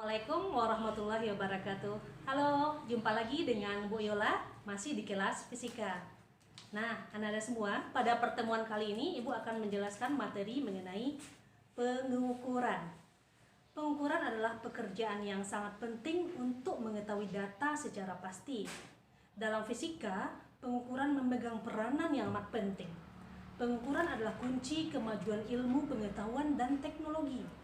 Assalamualaikum warahmatullahi wabarakatuh. Halo, jumpa lagi dengan Bu Yola, masih di kelas fisika. Nah, anak-anak semua, pada pertemuan kali ini Ibu akan menjelaskan materi mengenai pengukuran. Pengukuran adalah pekerjaan yang sangat penting untuk mengetahui data secara pasti. Dalam fisika, pengukuran memegang peranan yang amat penting. Pengukuran adalah kunci kemajuan ilmu pengetahuan dan teknologi.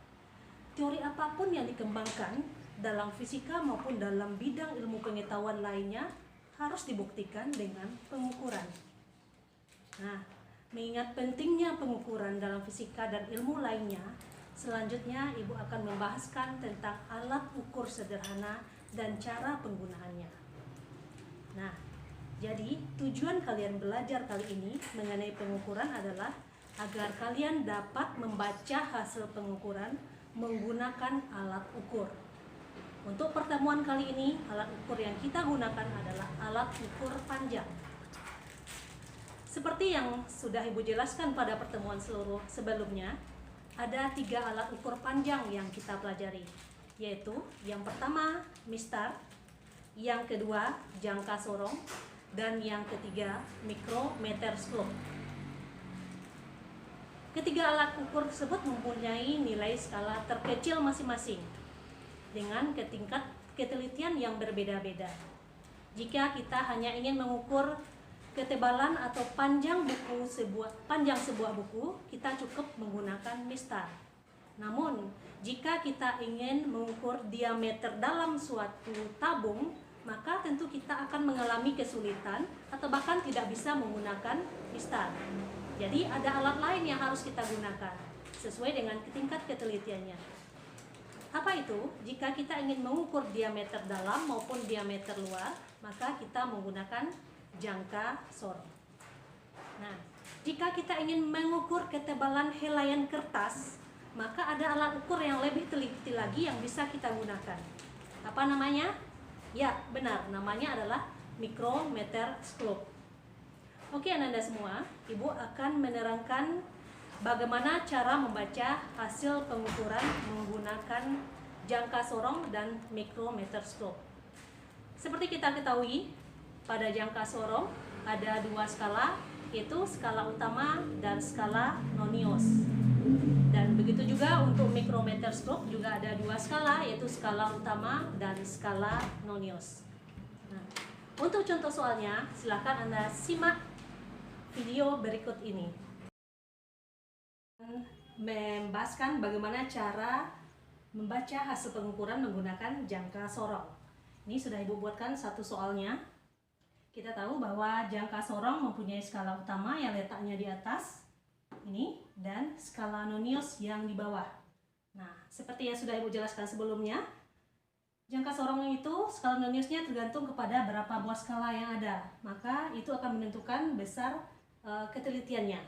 Teori apapun yang dikembangkan dalam fisika maupun dalam bidang ilmu pengetahuan lainnya harus dibuktikan dengan pengukuran. Nah, mengingat pentingnya pengukuran dalam fisika dan ilmu lainnya, selanjutnya Ibu akan membahaskan tentang alat ukur sederhana dan cara penggunaannya. Nah, jadi tujuan kalian belajar kali ini mengenai pengukuran adalah agar kalian dapat membaca hasil pengukuran menggunakan alat ukur. Untuk pertemuan kali ini, alat ukur yang kita gunakan adalah alat ukur panjang. Seperti yang sudah Ibu jelaskan pada pertemuan sebelumnya, ada 3 alat ukur panjang yang kita pelajari, yaitu yang pertama mistar, yang kedua jangka sorong, dan yang ketiga mikrometerskop. Ketiga alat ukur tersebut mempunyai nilai skala terkecil masing-masing dengan tingkat ketelitian yang berbeda-beda. Jika kita hanya ingin mengukur ketebalan atau panjang sebuah buku, kita cukup menggunakan mistar. Namun, jika kita ingin mengukur diameter dalam suatu tabung, maka tentu kita akan mengalami kesulitan atau bahkan tidak bisa menggunakan mistar. Jadi ada alat lain yang harus kita gunakan sesuai dengan tingkat ketelitiannya. Apa itu? Jika kita ingin mengukur diameter dalam maupun diameter luar, maka kita menggunakan jangka sorong. Nah, jika kita ingin mengukur ketebalan helaian kertas, maka ada alat ukur yang lebih teliti lagi yang bisa kita gunakan. Apa namanya? Ya, benar, namanya adalah mikrometerskop. Oke, anak-anak semua, Ibu akan menerangkan bagaimana cara membaca hasil pengukuran menggunakan jangka sorong dan mikrometerskop. Seperti kita ketahui, pada jangka sorong ada 2 skala, yaitu skala utama dan skala nonius. Dan begitu juga untuk mikrometerskop juga ada 2 skala, yaitu skala utama dan skala nonius. Nah, untuk contoh soalnya, silakan Anda simak video berikut ini. Membahaskan bagaimana cara membaca hasil pengukuran menggunakan jangka sorong. Ini sudah Ibu buatkan satu soalnya. Kita tahu bahwa jangka sorong mempunyai skala utama yang letaknya di atas ini dan skala nonius yang di bawah. Nah, seperti yang sudah Ibu jelaskan sebelumnya, jangka sorong itu skala noniusnya tergantung kepada berapa buah skala yang ada. Maka itu akan menentukan besar ketelitiannya.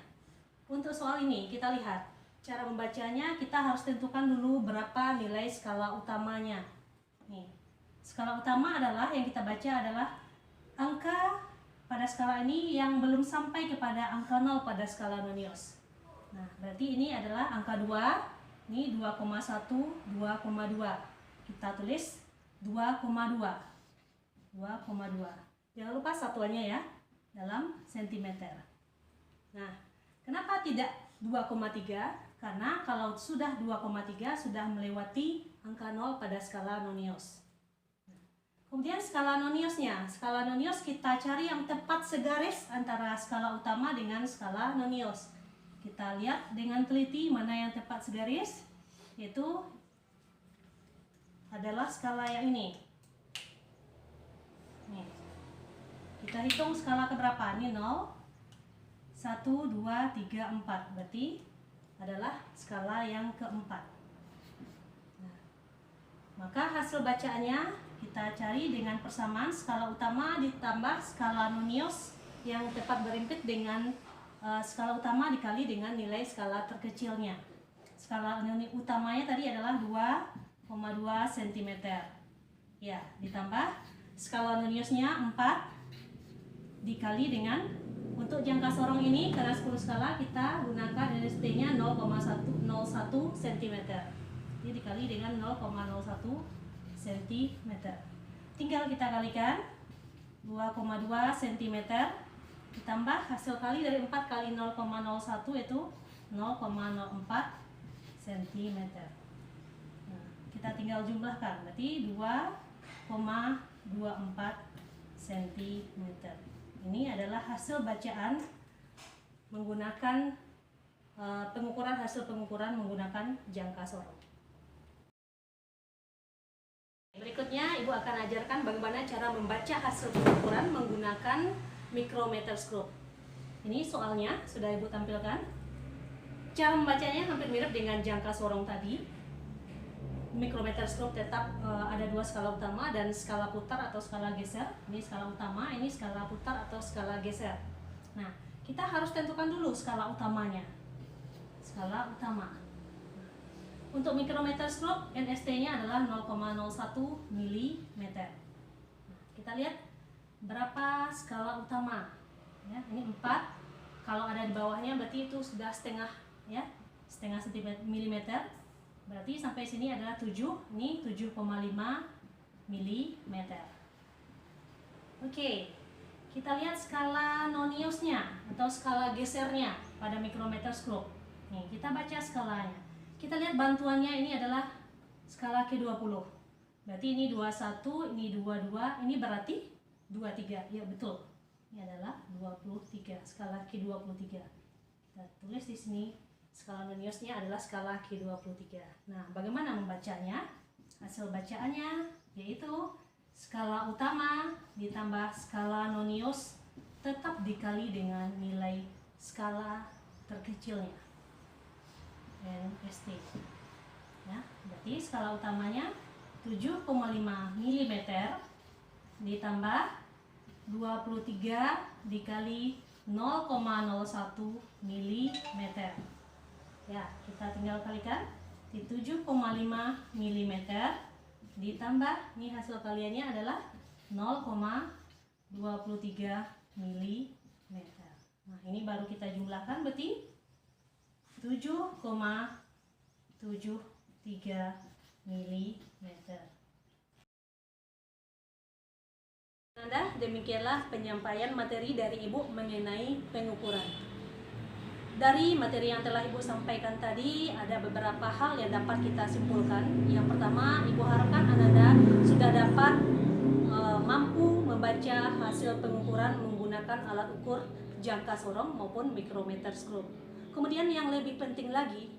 Untuk soal ini kita lihat cara membacanya. Kita harus tentukan dulu berapa nilai skala utamanya. Nih, skala utama adalah yang kita baca adalah angka pada skala ini yang belum sampai kepada angka 0 pada skala nonius. Nah, berarti ini adalah angka 2. Ini 2,1, 2,2. Kita tulis 2,2. 2,2. Jangan lupa satuannya ya, dalam sentimeter. Nah, kenapa tidak 2,3? Karena kalau sudah 2,3 sudah melewati angka 0 pada skala nonius. Kemudian skala noniusnya. Skala nonius kita cari yang tepat segaris antara skala utama dengan skala nonius. Kita lihat dengan teliti mana yang tepat segaris, yaitu adalah skala yang ini. Nih. Kita hitung skala keberapa? Ini 0. 1, 2, 3, 4. Berarti adalah skala yang keempat. Nah, maka hasil bacaannya kita cari dengan persamaan skala utama ditambah skala nonius yang tepat berimpit dengan skala utama dikali dengan nilai skala terkecilnya. Skala utamanya tadi adalah 2,2 cm. Ya, ditambah skala noniusnya 4 dikali dengan, untuk jangka sorong ini karena 10 skala kita gunakan NST-nya 0,101 cm. Jadi dikali dengan 0,01 cm. Tinggal kita kalikan 2,2 cm ditambah hasil kali dari 4 kali 0,01 itu 0,04 cm. Nah, kita tinggal jumlahkan, berarti 2,24 cm. Ini adalah hasil bacaan menggunakan hasil pengukuran menggunakan jangka sorong. Berikutnya Ibu akan ajarkan bagaimana cara membaca hasil pengukuran menggunakan micrometerscope. Ini soalnya sudah Ibu tampilkan. Cara membacanya hampir mirip dengan jangka sorong tadi. Micrometerscope tetap ada dua skala utama dan skala putar atau skala geser. Ini skala utama, ini skala putar atau skala geser. Nah, kita harus tentukan dulu skala utamanya. Skala utama. Untuk micrometerscope, NST-nya adalah 0,01 mm. Nah, kita lihat berapa skala utama. Ya, ini 4. Kalau ada di bawahnya berarti itu sudah setengah, ya, setengah milimeter. Berarti sampai sini adalah 7. Ini 7,5 mm. Oke, kita lihat skala noniusnya atau skala gesernya pada micrometerscope. Nih, kita baca skalanya. Kita lihat bantuannya ini adalah skala K20. Berarti ini 21, ini 22, ini berarti 23. Ya, betul. Ini adalah 23, skala K23. Kita tulis di sini skala noniusnya adalah skala K23. Nah, bagaimana membacanya? Hasil bacaannya yaitu skala utama ditambah skala nonius tetap dikali dengan nilai skala terkecilnya. NST. Ya, berarti skala utamanya 7,5 mm ditambah 23 dikali 0,01 mm. Ya, kita tinggal kalikan di 7,5 mm ditambah, ini hasil kaliannya adalah 0,23 mm. Nah, ini baru kita jumlahkan berarti 7,73 mm. Demikianlah penyampaian materi dari Ibu mengenai pengukuran. Dari materi yang telah Ibu sampaikan tadi, ada beberapa hal yang dapat kita simpulkan. Yang pertama, Ibu harapkan Ananda sudah dapat mampu membaca hasil pengukuran menggunakan alat ukur jangka sorong maupun micrometerscope. Kemudian yang lebih penting lagi,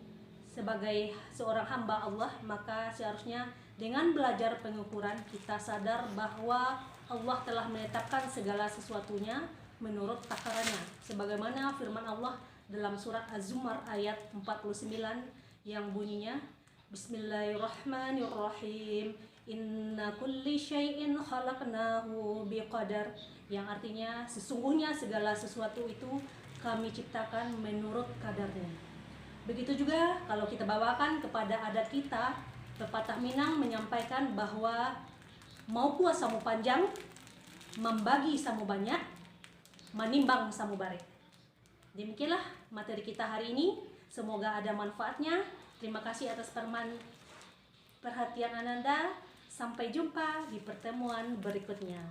sebagai seorang hamba Allah, maka seharusnya dengan belajar pengukuran kita sadar bahwa Allah telah menetapkan segala sesuatunya menurut takarannya. Sebagaimana firman Allah dalam surat Az-Zumar ayat 49 yang bunyinya, Bismillahirrahmanirrahim, Inna kulli syai'in khalaqnahu biqadar, yang artinya sesungguhnya segala sesuatu itu kami ciptakan menurut kadarnya. Begitu juga kalau kita bawakan kepada adat kita, pepatah Minang menyampaikan bahwa mau puasamu panjang, membagi samu banyak, menimbang samu bare. Demikianlah materi kita hari ini. Semoga ada manfaatnya. Terima kasih atas perhatian Ananda. Sampai jumpa di pertemuan berikutnya.